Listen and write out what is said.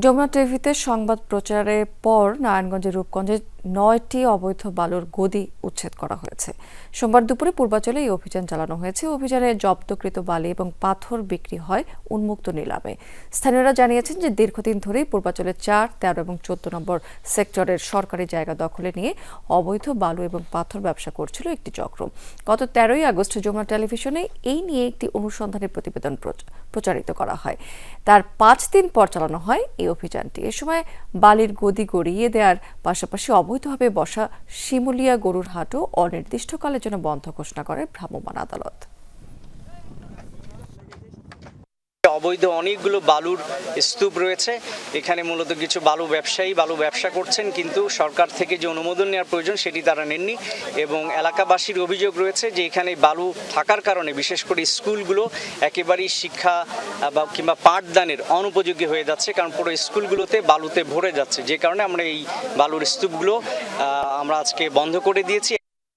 যমুনা টিভিতে সংবাদ প্রচারের পর নারায়ণগঞ্জের রূপগঞ্জে ৯টি অবৈধ বালুর গদি উচ্ছেদ করা হয়েছে। সোমবার দুপুরে পূর্বাঞ্চলে এই অভিযান চালানো হয়েছে। অভিযানে জব্দকৃত বালি এবং পাথর বিক্রি হয় উন্মুক্ত নিলামে। স্থানীয়রা জানিয়েছেন যে দীর্ঘদিন ধরেই পূর্বাঞ্চলের ৪, ১৩ এবং ১৪ নম্বর সেক্টরের সরকারি জায়গা দখলে নিয়ে অবৈধ বালু এবং পাথর ব্যবসা করছিল একটি চক্র। গত ১৩ই আগস্ট যমুনা টেলিভিশনে এই নিয়ে একটি অনুসন্ধানী প্রতিবেদন প্রচারিত করা হয়। তার ৫ দিন পর চালানো হয় এই অভিযানটি। এ সময় বালির গদি গড়িয়ে দেওয়ার পাশাপাশি অবৈধভাবে বসা শিমুলিয়া গরুর হাটও অনির্দিষ্টকালের জন্য বন্ধ ঘোষণা করে ভ্রাম্যমাণ আদালত। অবৈধ অনেকগুলো বালুর স্তূপ রয়েছে। এখানে মূলত কিছু বালু ব্যবসায়ী বালু ব্যবসা করছেন, কিন্তু সরকার থেকে যে অনুমোদন নেওয়ার প্রয়োজন সেটি তারা নেননি। এবং এলাকাবাসীর অভিযোগ রয়েছে যে এখানে বালু থাকার কারণে বিশেষ করে স্কুলগুলো একেবারেই শিক্ষা বা কিংবা পাঠদানের অনুপযোগী হয়ে যাচ্ছে, কারণ পুরো স্কুলগুলোতে বালুতে ভরে যাচ্ছে। যে কারণে আমরা এই বালুর স্তূপগুলো আমরা আজকে বন্ধ করে দিয়েছি।